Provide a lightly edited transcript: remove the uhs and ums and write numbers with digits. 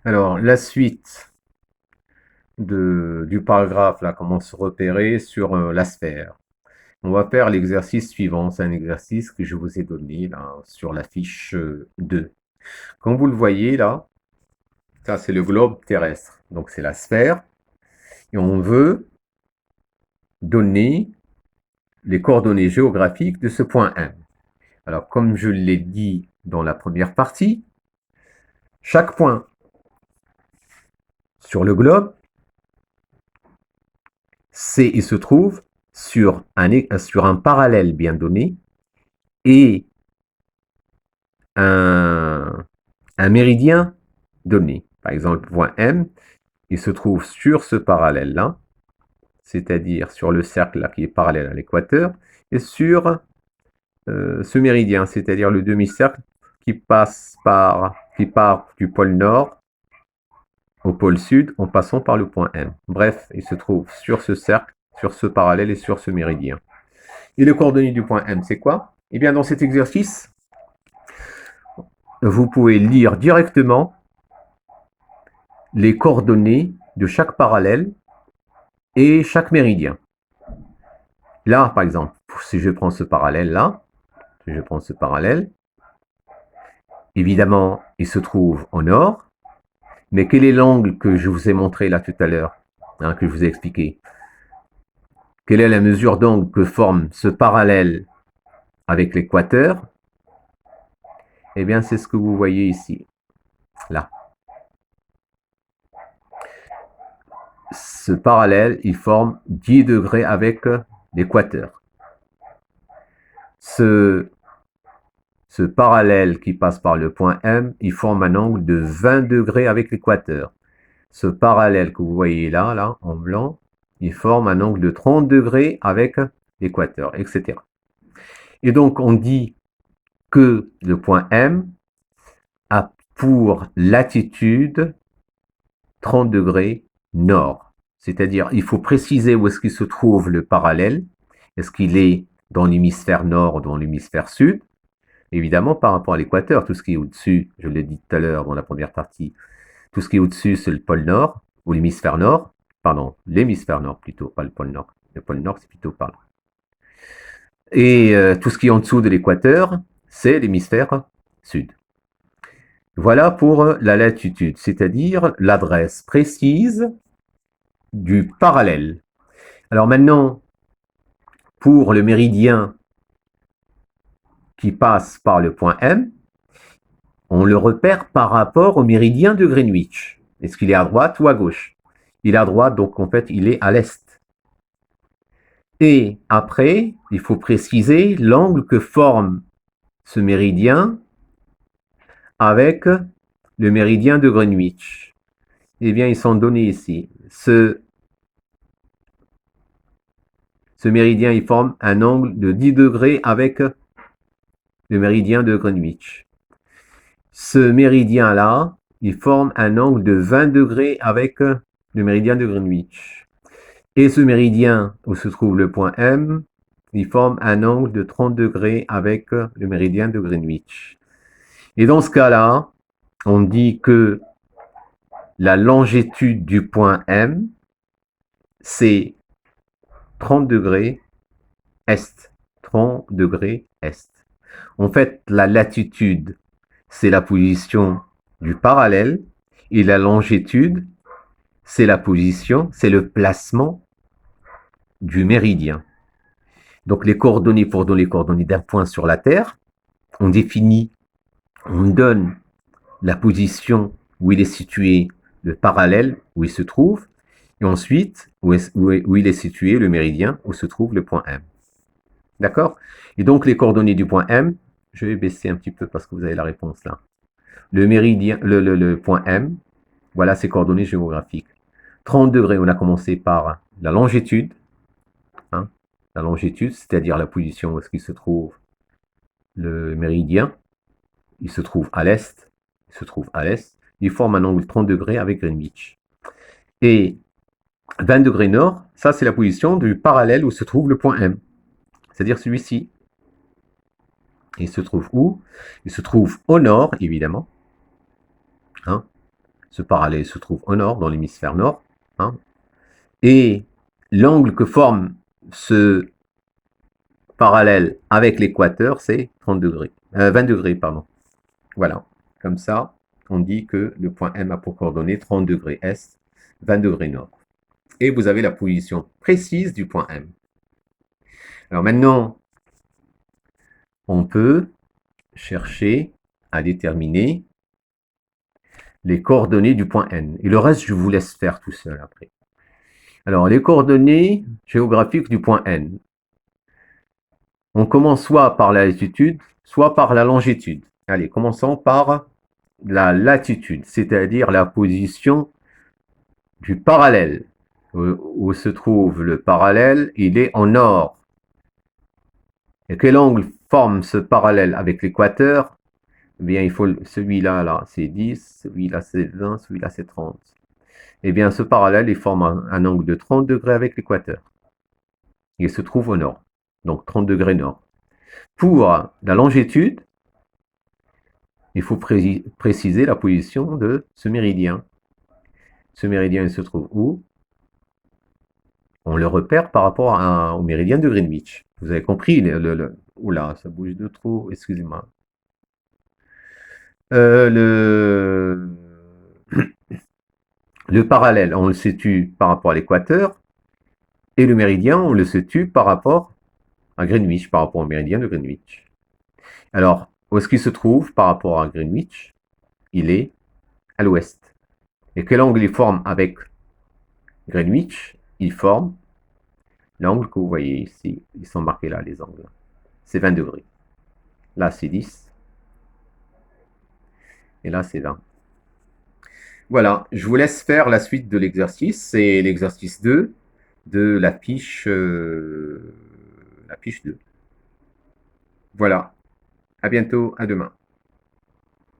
Alors, la suite du paragraphe, là, comment se repérer sur la sphère. On va faire l'exercice suivant. C'est un exercice que je vous ai donné, là, sur la fiche 2. Comme vous le voyez, là, ça, c'est le globe terrestre. Donc, c'est la sphère. Et on veut donner les coordonnées géographiques de ce point M. Alors, comme je l'ai dit dans la première partie, chaque point sur le globe, il se trouve sur un parallèle bien donné et un, un méridien donné. Par exemple, le point M, il se trouve sur ce parallèle-là, c'est-à-dire sur le cercle là, qui est parallèle à l'équateur, et sur ce méridien, c'est-à-dire le demi-cercle qui part du pôle nord au pôle sud en passant par le point M. Bref, il se trouve sur ce cercle, sur ce parallèle et sur ce méridien. Et les coordonnées du point M, c'est quoi? Eh bien, dans cet exercice, vous pouvez lire directement les coordonnées de chaque parallèle et chaque méridien. Là, par exemple, si je prends ce parallèle-là, si je prends ce parallèle, évidemment, il se trouve au nord, mais quel est l'angle que je vous ai montré là tout à l'heure, hein, que je vous ai expliqué? Quelle est la mesure d'angle que forme ce parallèle avec l'équateur? Eh bien, c'est ce que vous voyez ici, là. Ce parallèle, il forme 10 degrés avec l'équateur. Ce parallèle qui passe par le point M, il forme un angle de 20 degrés avec l'équateur. Ce parallèle que vous voyez là, en blanc, il forme un angle de 30 degrés avec l'équateur, etc. Et donc, on dit que le point M a pour latitude 30 degrés nord. C'est-à-dire, il faut préciser où est-ce qu'il se trouve le parallèle. Est-ce qu'il est dans l'hémisphère nord ou dans l'hémisphère sud? Évidemment, par rapport à l'équateur, tout ce qui est au-dessus, je l'ai dit tout à l'heure dans la première partie, tout ce qui est au-dessus, c'est le pôle nord, ou l'hémisphère nord, pardon, l'hémisphère nord plutôt, pas le pôle nord. Le pôle nord, c'est plutôt par là. Et tout ce qui est en dessous de l'équateur, c'est l'hémisphère sud. Voilà pour la latitude, c'est-à-dire l'adresse précise du parallèle. Alors maintenant, pour le méridien qui passe par le point M, on le repère par rapport au méridien de Greenwich. Est-ce qu'il est à droite ou à gauche? Il est à droite, donc en fait, il est à l'est. Et après, il faut préciser l'angle que forme ce méridien avec le méridien de Greenwich. Eh bien, ils sont donnés ici. Ce méridien, il forme un angle de 10 degrés avec le méridien de Greenwich. Ce méridien-là, il forme un angle de 20 degrés avec le méridien de Greenwich. Et ce méridien où se trouve le point M, il forme un angle de 30 degrés avec le méridien de Greenwich. Et dans ce cas-là, on dit que la longitude du point M, c'est 30 degrés est. 30 degrés est. En fait, la latitude, c'est la position du parallèle et la longitude, c'est la position, c'est le placement du méridien. Donc les coordonnées, pour donner les coordonnées d'un point sur la Terre, on définit, on donne la position où il est situé le parallèle, où il se trouve, et ensuite où il est situé le méridien, où se trouve le point M. D'accord? Et donc les coordonnées du point M, je vais baisser un petit peu parce que vous avez la réponse là. Le méridien, le point M, voilà ses coordonnées géographiques. 30 degrés, on a commencé par la longitude, hein, la longitude, c'est-à-dire la position où est-ce qu'il se trouve le méridien. Il se trouve à l'est, il se trouve à l'est. Il forme un angle 30 degrés avec Greenwich. Et 20 degrés nord, ça c'est la position du parallèle où se trouve le point M, c'est-à-dire celui-ci. Il se trouve où? Il se trouve au nord, évidemment, hein, Ce parallèle se trouve au nord, dans l'hémisphère nord. Hein, et l'angle que forme ce parallèle avec l'équateur, c'est 30 degrés, 20 degrés, pardon. Voilà, comme ça, on dit que le point M a pour coordonnées 30 degrés Est, 20 degrés Nord. Et vous avez la position précise du point M. Alors maintenant, on peut chercher à déterminer les coordonnées du point N. Et le reste, je vous laisse faire tout seul après. Alors, les coordonnées géographiques du point N. On commence soit par la latitude, soit par la longitude. Allez, commençons par la latitude, c'est-à-dire la position du parallèle. Où se trouve le parallèle? Il est en nord. Et quel angle forme ce parallèle avec l'équateur? Eh bien, il faut celui-là, là, c'est 10, celui-là, c'est 20, celui-là, c'est 30. Eh bien, ce parallèle, il forme un angle de 30 degrés avec l'équateur. Il se trouve au nord, donc 30 degrés nord. Pour la longitude, il faut préciser la position de ce méridien. Ce méridien, il se trouve où? On le repère par rapport au méridien de Greenwich. Vous avez compris oula, ça bouge de trop, excusez-moi. Le parallèle, on le situe par rapport à l'équateur, et le méridien, on le situe par rapport à Greenwich, par rapport au méridien de Greenwich. Alors, où est-ce qu'il se trouve par rapport à Greenwich? Il est à l'ouest. Et quel angle il forme avec Greenwich? Il forme l'angle que vous voyez ici. Ils sont marqués là, les angles. C'est 20 degrés. Là, c'est 10. Et là, c'est 20. Voilà, je vous laisse faire la suite de l'exercice. C'est l'exercice 2 de la fiche 2. Voilà, à bientôt, à demain.